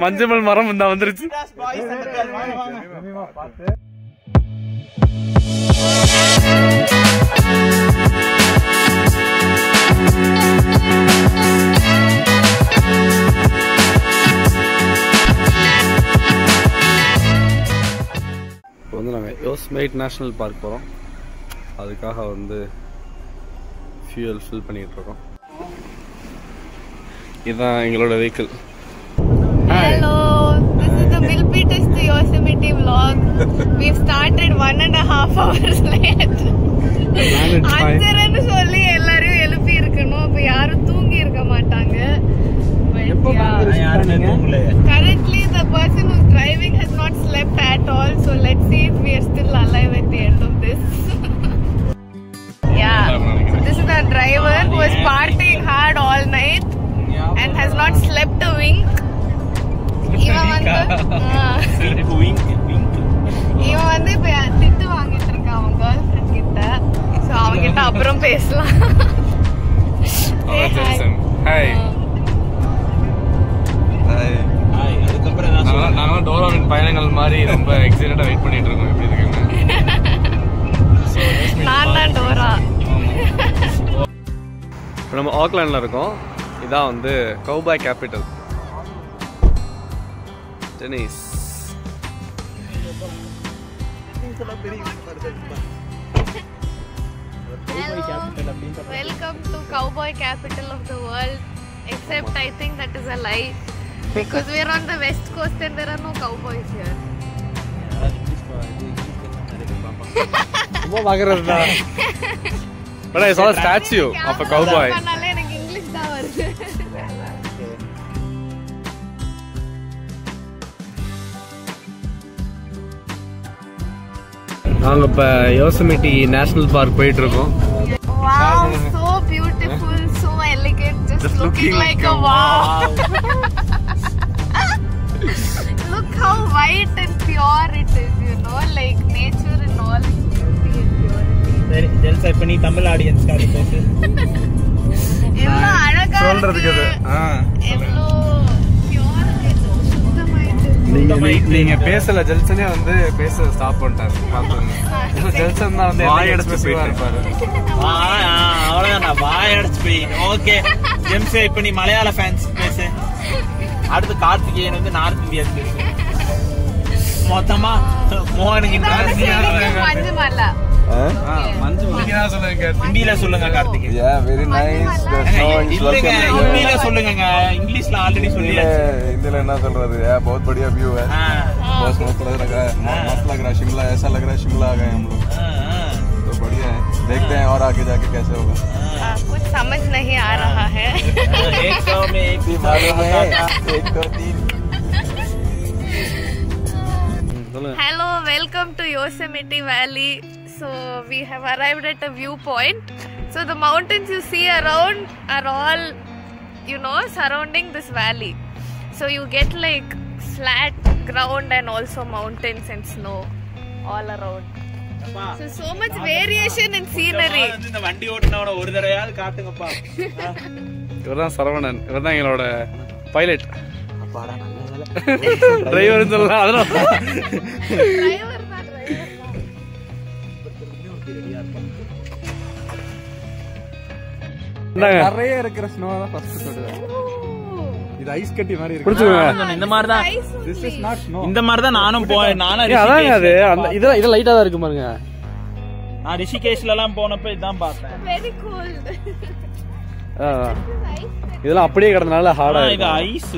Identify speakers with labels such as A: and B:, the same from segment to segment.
A: மஞ்சள் மரம் இந்த வந்துருச்சு. இப்போ வந்து நாங்கள் யோஸ்மைட் நேஷ்னல் பார்க் போகிறோம். அதுக்காக வந்து ஃபியூயல் ஃபில் பண்ணிட்டு இருக்கோம். இதுதான் எங்களோட vehicle.
B: Hello, this is the Milpitas to Yosemite vlog. We've started 1.5 hours late. அஞ்சரைன்னு சொல்லி எல்லாரையும் எழுப்பி இருக்கணும். அப்ப யாரும் தூங்கி இருக்க மாட்டாங்க. Currently the person who's driving has not slept at all, so let's see if we are still alive at the end of this. Yeah, so this is the driver who is partying hard all night and has not slept a wink. இவன் வந்து இப்ப திட்டு வாங்கிட்டு இருக்கான் அவன் girl friend கிட்ட. So அவன்கிட்ட அப்புறம் பேசலாம்.
A: நாங்க டோராவின் பயணங்கள் மாதிரி ரொம்ப எக்ஸைட்டடா வெயிட் பண்ணிட்டு இருக்கோம். எப்படி இருக்குங்க?
B: நான் தான் டோரா.
A: இப்போ நம்ம ஆக்லாண்ட்ல இருக்கோம். இதான் வந்து கவுபாய் கேபிட்டல் டெனிஸ்.
B: Welcome to cowboy capital of the world. Except I think that is a lie because we are on the west coast and there are no cowboys here.
A: ரொம்ப பாக்குறதா? But I saw a statue of a cowboy.
B: எனக்கு English தான் வருது.
A: நாங்க இப்ப யோசமிட்டி national park போயிட்டு இருக்கோம்.
B: Wow, so beautiful, so elegant, just looking like a wow. Look how white and pure it is, you know, like nature and all its beauty and purity.
C: சரி, ஜெல்சா இப்ப நீ தமிழ் ஆடியன்ஸ் காடி பேசு.
B: எவ்வளவு அழகா
A: சொல்றதுக்கு அது.
B: எவ்வளவு
A: நீங்க பேசல ஜெல்சனே வந்து பேச ஸ்டாப் பண்ணிட்டாரு. பாத்துங்க ஜெல்சன் தான் வந்து வாய் அடைச்சு போயிட்டு இருப்பாரு.
C: அவ்வளவுதான் வாய் அடைச்சு போய். ஓகே ஜெம்சே இப்ப நீ மலையாள ஃபேன்ஸ் பேசு. அடுத்து கார்த்திகேயன் வந்து நார்த் இந்தியா பேசு. மொத்தமா மோகனுக்கு
B: மஞ்சுமல்லா
C: ஹிந்தியில சொல்லுங்க Karthikeyan.
D: Yeah, very nice. The snow is welcome.
C: ஹிந்தியில சொல்லுங்க. இங்கிலீஷ்ல ஆல்ரெடி சொல்லியாச்சு.
D: हिंदी என்ன சொல்றது? यार बहुत बढ़िया व्यू है. बहुत मस्त लग रहा है. मस्त लग रहा है शिमला. ऐसा लग रहा है शिमला आ गए हम लोग. तो बढ़िया है. देखते हैं और आगे जाके कैसे होगा.
B: कुछ समझ नहीं आ रहा है.
C: 100 में एक भी
D: मालूम है. 1 2 3.
B: Hello, welcome to Yosemite Valley. So we have arrived at a viewpoint. So the mountains you see around are all, you know, surrounding this valley. So you get like flat ground and also mountains and snow all around. So much variation in scenery.
C: இந்த வண்டி ஓட்டுனவன ஒரு தடவையாவது காட்டுங்கப்பா.
A: இவர்தான் சரவணன். இவர்தான் எங்களோட pilot.
C: அப்பாடா நல்ல வேலை.
A: டிரைவர் சொல்லலாம். அதனால
B: Driver தான்.
D: நிறைய இருக்கிற ஸ்னோ தான் ஃபர்ஸ்ட் சொல்றேன். இது ஐஸ் கட்டி மாதிரி இருக்கு.
A: புடிச்சுங்க.
C: இந்த மாதிரி தான்.
D: This is not snow.
C: இந்த மாதிரி தான் நானும் நானும்
A: அதாங்க அது. அந்த இது லைட்டா தான் இருக்கு பாருங்க.
C: நான் ரிஷிகேஷ்ல எல்லாம் போனப்ப இதான் பார்த்தேன்.
B: Very cold.
A: இதெல்லாம் அப்படியே கிடந்தனால ஹார்டா
C: இது ஐஸ்.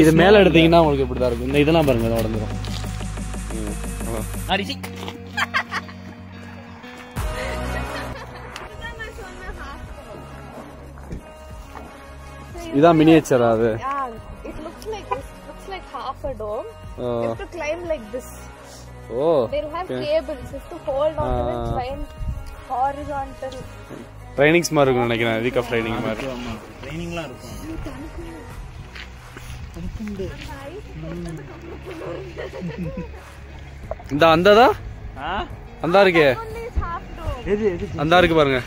A: இது மேல எடுத்தீங்கன்னா உங்களுக்கு இப்படி தான் இருக்கும். இந்த இதெல்லாம் பாருங்க இத உடைஞ்சிரும்.
C: ரிஷி
A: இதான் மினியேச்சர் அது.
B: Yeah, it looks like this. Looks like half a dome. You have to climb like this.
A: Oh.
B: They have cables. You have to hold on to it, climb horizontal.
A: Trainings மாதிரி இருக்கும் நினைக்கிறேன். Week of training மாதிரி.
C: ட்ரைனிங்லாம் இருக்கும்.
A: இந்த அந்ததா? அந்த இருக்கு. அந்த இருக்கு பாருங்க.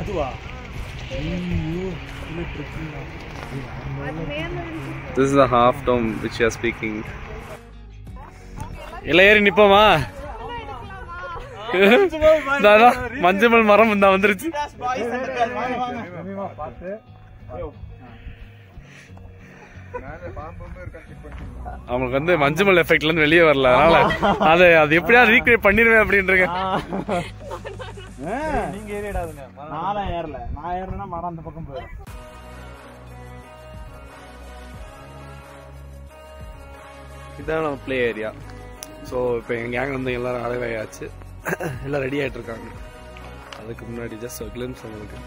C: அதுவா?
B: அது மேல இருக்கு.
A: This is the half dome which you are speaking. இல்ல ஏறி நிப்போமா? தாதா மஞ்சள் மரம் இந்த வந்துருச்சு. அவங்களுக்கு வந்து மஞ்சள் எஃபெக்ட்ல இருந்து வெளியே வரல, அதனால அது எப்படியாவது ரீக்ரியேட் பண்ணிடுவேன் அப்படின்றீங்க.
C: நீங்க ஏறிடாதுங்க. நான் ஏறல, நான் ஏறனா மரம் அந்த பக்கம் போயிடும்.
A: இதான் நம்ம பிளே ஏரியா. ஸோ இப்போ எங்கள் கேங் வந்து எல்லாரும் அரைவ் ஆயாச்சு, எல்லாம் ரெடி ஆகிட்டு இருக்காங்க. அதுக்கு முன்னாடி ஜஸ்ட் ஒரு கிளிம்ஸ் உங்களுக்கு.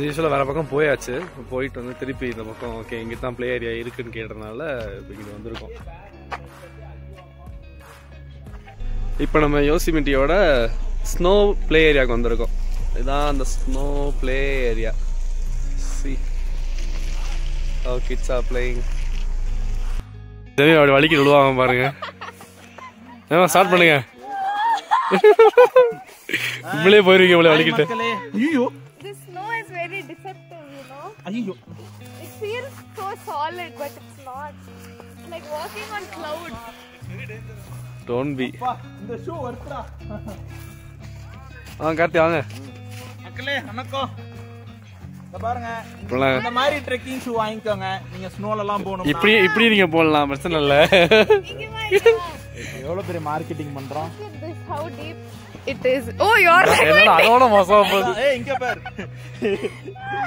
A: யூஸ்வலாக வேறு பக்கம் போயாச்சு, போயிட்டு வந்து திருப்பி இந்த பக்கம் ஓகே இங்கே தான் பிளே ஏரியா இருக்குன்னு கேட்டதுனால இப்போ இங்கே வந்திருக்கோம். இப்போ நம்ம யோசிமிட்டியோட ஸ்னோ பிளே ஏரியாவுக்கு வந்திருக்கோம். இதுதான் அந்த snow play area. See how kids are playing. அப்படி வலிக்கு விழுவாங்க பாருங்க. ஸ்டார்ட் பண்ணுங்க. இப்படியே போயிருவீங்க இவ்வளவு வலிக்கிட்டு.
C: ஐயோ,
B: This snow is very deceptive, you know.
C: ஐயோ,
B: It feels so solid, but it's not. It's like walking on clouds.
A: Don't be.
C: இந்த ஷூ வர்த்ரா.
A: கார்த்தி வாங்க.
C: மக்களே வணக்கம். பாருங்க, இந்த மாதிரி ட்ரெக்கிங் ஷூ வாங்கிக்கோங்க. நீங்க ஸ்னோல எல்லாம் போகணும்.
A: இப்படி நீங்க போடலாம், பிரச்சனை இல்ல.
C: எவ்வளவு பெரிய மார்க்கெட்டிங் பண்றோம்.
B: This how deep it is. Oh, you're
A: என்னடா அதோட மோசமா போகுது.
C: ஏய் இங்க பாரு.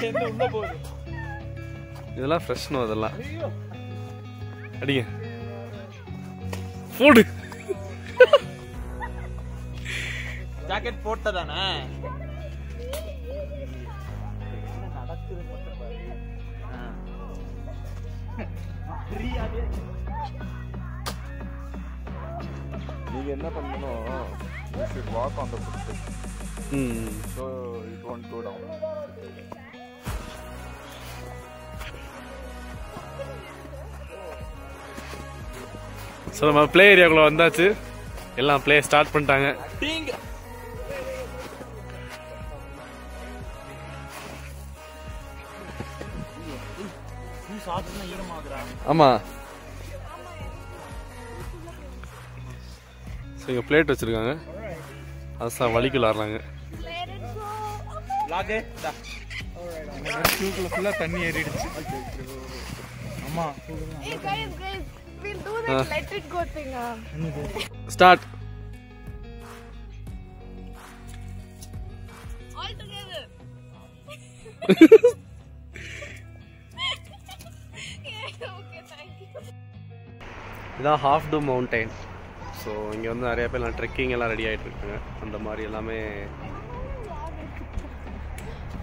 C: என்ன உள்ள போகுது.
A: இதெல்லாம் ஃப்ரெஷ் ஸ்னோ இதெல்லாம். அடிங்க. போடு.
C: ஜாக்கெட் போட்டதானே?
D: நீங்க என்ன பண்ணணும், you should walk on the footsteps. So it won't go down.
A: So நம்ம பிளே ஏரியாக்குள்ள வந்தாச்சு, எல்லாம் பிளே ஸ்டார்ட் பண்ணிட்டாங்க. ஆமா, ஸோ இங்கே பிளேட் வச்சிருக்காங்க, அதுதான் வலிக்கு விளாட்றாங்க.
C: ஃபுல்லா தண்ணி ஏறிடுச்சு. ஆமா,
B: Hey guys, we'll do that let it go thing.
A: Start.
B: All together. Yeah, okay, thank you.
A: இதான் ஹாஃப் டூம் மவுண்டைன். ஸோ இங்கே வந்து நிறைய பேர் எல்லாம் ட்ரெக்கிங் எல்லாம் ரெடி ஆகிட்டு இருக்காங்க. அந்த மாதிரி எல்லாமே.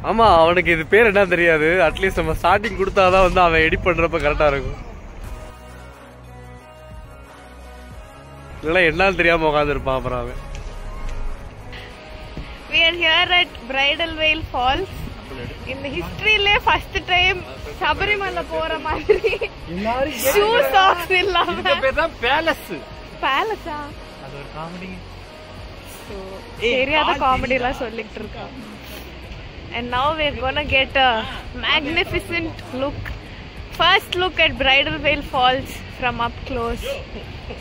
A: ஆமாம், அவனுக்கு இது பேர் என்ன தெரியாது. அட்லீஸ்ட் நம்ம ஸ்டார்டிங் கொடுத்தாதான் வந்து அவன் எடிட் பண்ணுறப்ப கரெக்டாக இருக்கும். இல்லைன்னா என்னன்னு தெரியாமல் உட்காந்துருப்பான் அப்புறம் அவன்.
B: We are here at Bridal Veil Falls. In the history le first time Sabarimala போற மாதிரி ஷூ சாக்ஸ் இல்லாம.
C: இந்த பேர் தான் பேலஸ்.
B: பேலஸா?
C: அது ஒரு காமெடி.
B: தெரியாத காமெடி எல்லாம் சொல்லிட்டு இருக்கான். And now we're gonna get a magnificent look. First look at Bridal Veil Falls from up close.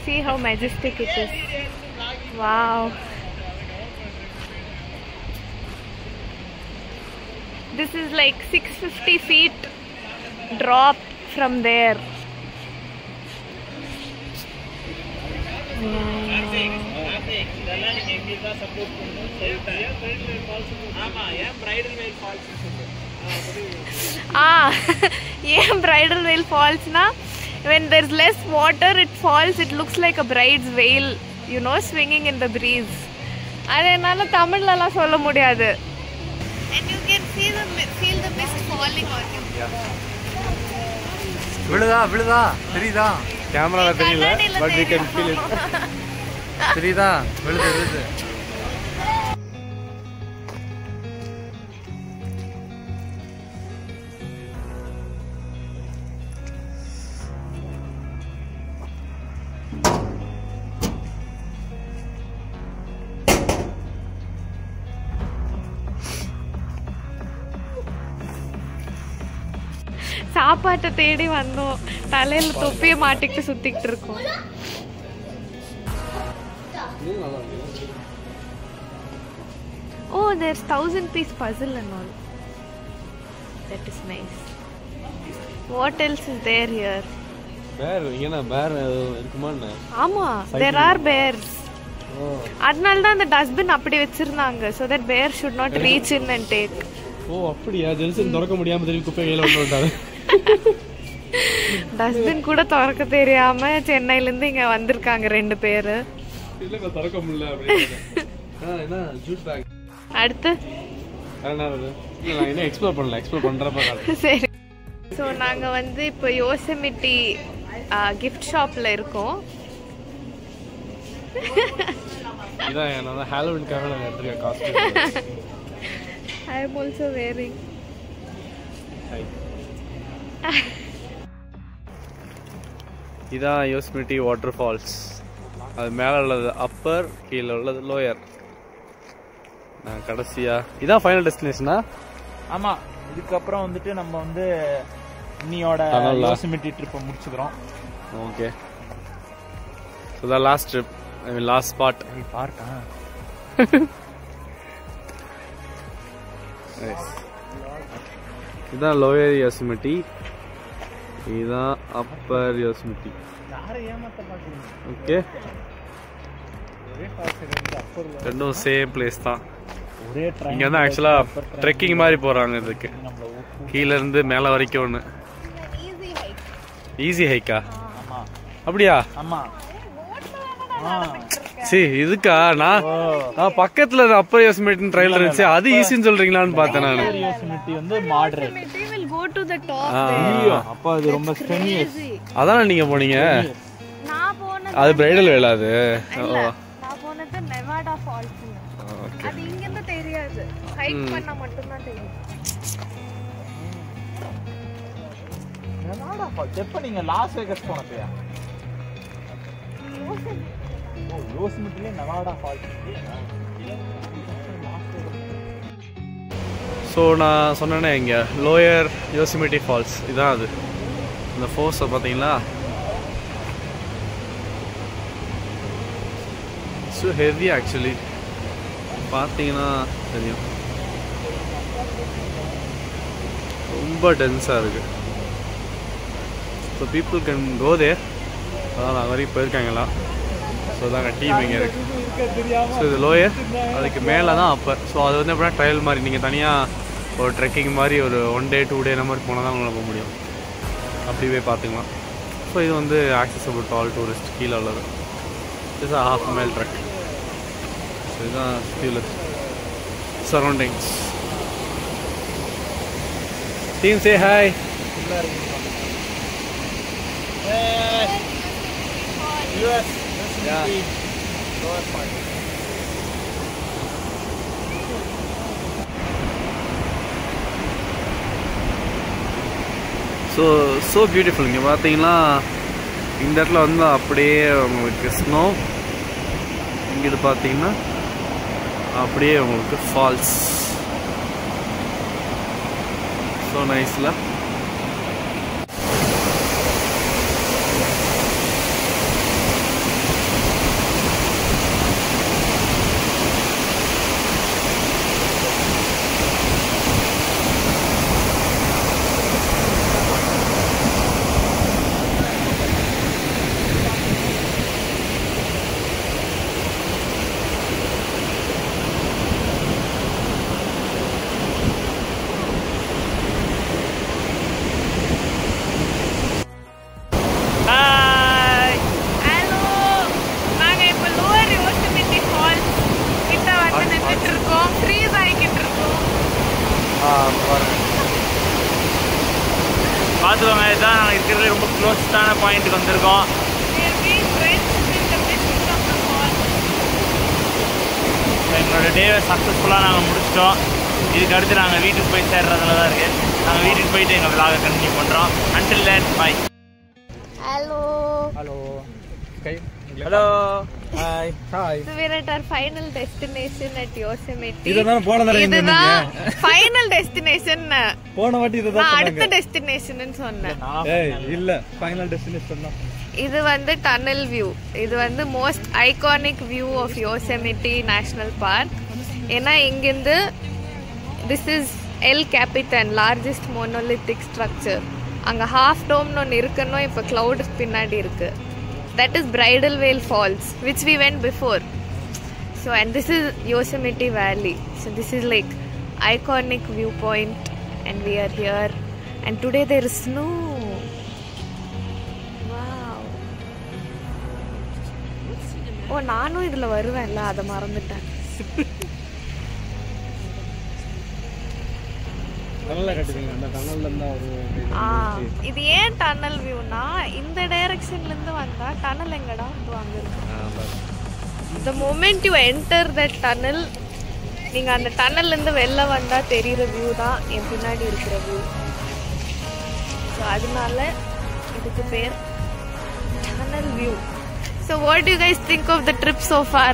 B: See how majestic it is. Wow. This is like 650 feet drop from there. Yeah, Bridal Veil Falls na, when there's less water it falls, it looks like a bride's veil, you know, swinging in the breeze. adanaala Tamil la solla mudiyadhu. And you can feel the mist falling on you.
C: விழுதா தெரியுதா?
A: கேமரால தெரியல, but we can feel it.
C: தெரியுதா? விழுது.
B: சாப்பாட்டை தேடி வந்தோம். தலையில தொப்பியை மாட்டிக்கிட்டு சுத்திக்கிட்டு இருக்கோம். Oh, there's 1000-piece puzzle and all. That is nice. What else is there here?
A: Bear, bear இருக்குமான்னு.
B: ஆமா, there are bears. அதனால தான் அந்த டஸ்ட்பின் அப்படி வச்சிருந்தாங்க, so that bear should not reach in and take.
A: ஓ அப்படியா? ஜெல்சன் திறக்க முடியாம திருப்பி குப்பை கையில விட்டுட்டாங்க.
B: டஸ்ட்பின் கூட திறக்க தெரியாம சென்னையில இருந்து இங்க வந்திருக்காங்க 2 பேரு.
A: இல்ல திறக்க முடியல அப்படியே. என்ன ஜூட் பேக்.
B: அடுத்து
A: நான் என்ன எக்ஸ்ப்ளோர் பண்ணல, எக்ஸ்ப்ளோர் பண்றப்ப காட்டு.
B: சரி. ஸோ நாங்கள் வந்து இப்போ யோசெமிட்டி கிஃப்ட் ஷாப்பில் இருக்கோம்.
A: இதான் நான் ஹாலோவின்காக நான் எடுத்துருக்கேன் costume.
B: I am also wearing.
A: இதான் யோசெமிட்டி வாட்டர் ஃபால்ஸ். அது மேலே உள்ளது அப்பர், கீழே உள்ளது லோயர். நான் கடைசியா இதான் ஃபைனல் டெஸ்டினேஷனா?
C: ஆமா, இதுக்கப்புறம் வந்துட்டு நம்ம வந்து இன்னியோட யோசெமிட்டி ட்ரிப்பை முடிச்சுக்கிறோம்.
A: Okay, so the last trip, I mean last spot.
C: பார்ட்டா
A: இதான் லோயர் யோசெமிட்டி, இதுதான் அப்பர் யோசெமிட்டி. ஓகே, ரெண்டும் சேம் பிளேஸ் தான். இங்க வந்து ஆக்சுவலா ட்ரெக்கிங் மாதிரி போறாங்க. இதுக்கு கீழ இருந்து மேல வரைக்கும் ஒண்ணு ஈஸி ஹைக்கா? அப்படியா? சரி, இதுக்கா? நான் பக்கத்துல அப்பர் யோசெமிட்டி ட்ரையல் இருந்துச்சு, அது ஈஸின்னு சொல்றீங்களான்னு பார்த்தேன் நான்.
C: யோசெமிட்டி வந்து மாடரேட். அப்ப அது ரொம்ப ஸ்ட்ரெனியஸ்.
A: அதானே நீங்க போனீங்க? அது பிரைடல் வேலை. அது
B: நெவாடா ஃபால்ஸ். அது இங்க இருந்து தெரியாது, ஹைக் பண்ணா மட்டும் தான் தெரியும்.
C: நெவாடா ஃபால்ஸ் எப்ப நீங்க லாஸ் வேகஸ் போனப்பயா? ஓ, யோசெமிட்டில நெவாடா ஃபால்ஸ்.
A: ஸோ நான் சொன்னேனே இங்கே லோயர் யோசெமிட்டி ஃபால்ஸ், இதான் அது. இந்த ஃபோர்ஸை பார்த்தீங்களா? ஸோ ஹெவி ஆக்சுவலி, பார்த்தீங்கன்னா தெரியும், ரொம்ப டென்ஸாக இருக்குது. ஸோ பீப்புள் கேன் கோ தேர். அதான் நான் வரைக்கும் போயிருக்காங்களா? ஸோ தாங்க டீம் இங்கே இருக்குது. ஸோ இது லோயர், அதுக்கு மேலே தான் அப்பர். ஸோ அது வந்து எப்படின்னா ட்ரையல் மாதிரி, நீங்கள் தனியாக ஒரு ட்ரெக்கிங் மாதிரி ஒரு 1 day 2 day மாதிரி போனால் தான் உங்களை போக முடியும். அப்படி போய் பார்த்துக்கலாம். ஸோ இது வந்து ஆக்சசபிள் டு ஆல் டூரிஸ்ட். கீழே உள்ளது it's a half mile trek. So இதுதான் கீழே surroundings. Team say hi. So beautiful. இங்கே பார்த்தீங்கன்னா இந்த இடத்துல வந்து அப்படியே உங்களுக்கு ஸ்னோ, இங்கே இது பார்த்தீங்கன்னா அப்படியே உங்களுக்கு ஃபால்ஸ். ஸோ நைஸ்ல.
C: பார்த்துக்கோங்க, இதுதான் நாங்கள் இருக்கிறது ரொம்ப க்ளோஸ்டான பாயிண்ட்டுக்கு வந்திருக்கோம். எங்களோட டேவை சக்ஸஸ்ஃபுல்லாக நாங்கள் முடிச்சிட்டோம். இதுக்கு அடுத்து நாங்கள் வீட்டுக்கு போய் சேர்றதுல தான் இருக்குது. நாங்கள் வீட்டுக்கு போயிட்டு எங்கள் விலாகை கண்டினியூ பண்ணுறோம். Until then bye.
B: Hello
C: hello hello Hi. Hi.
B: So we're at our final destination at Yosemite.
C: இதுதான் போன தடவை இங்க
B: இதுதான் final destination.
C: போன வாட்டி இதுதான்
B: நான் அடுத்த destination ன்னு சொன்னேன்.
C: ஏய் இல்ல final destination தான்.
B: இது வந்து tunnel view. இது வந்து most iconic view of Yosemite National Park. ஏன்னா இங்கிருந்து this is El Capitan, largest monolithic structure. அங்க half dome ஒன்னு இருக்கணும், இப்ப cloud பின்னாடி இருக்கு. That is Bridal Veil Falls, which we went before. So, and this is Yosemite Valley. So this is like iconic viewpoint, and we are here. And today there is snow. Wow. Oh, நானும் இதுல வருவேன்ல, அத மறந்துட்டேன்.
C: நல்லா கட்டுவீங்க அந்த டனல்ல இருந்தா ஒரு
B: இது ஏன் டனல் வியூனா இந்த டைரக்ஷன்ல இருந்து வந்தா டனல் எங்கடா அங்க இருக்கு. The moment you enter that tunnel, நீங்க அந்த டனல்ல இருந்து வெளில வந்தா தெரியுற வியூ தான் என் பின்னாடி இருக்கிற வியூ. சோ அதனால இதுக்கு பேர் tunnel view. So what do you guys think of the trip so far?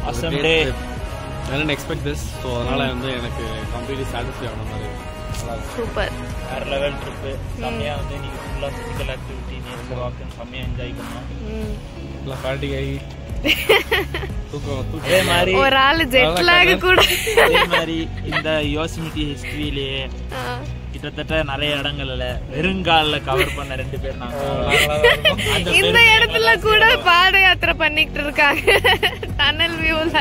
C: awesome day.
A: I didn't expect this, so அதனால வந்து எனக்கு completely satisfied ஆன மாதிரி.
B: சூப்பர்.
C: வேற லெவல் ட்ரிப். கம்மியா வந்து நீங்க ஃபுல்லா பிசிக்கல் ஆக்டிவிட்டி நேச்சர் வாக் கம்மியா என்ஜாய் பண்ணோம்.
A: நல்லா பார்ட்டி ஆகி
C: அதே மாதிரி
B: ஒரு ஆளு ஜெட் லாக் கூட
C: அதே மாதிரி இந்த யோசமிட்டி ஹிஸ்டரியிலேயே கிட்டத்தட்ட நிறைய இடங்கள்ல வெறுங்கால கவர் பண்ண 2 பேர் நாங்க.
B: இந்த இடத்துல கூட பாத யாத்திரை பண்ணிட்டு இருக்காங்க டனல் வியூல.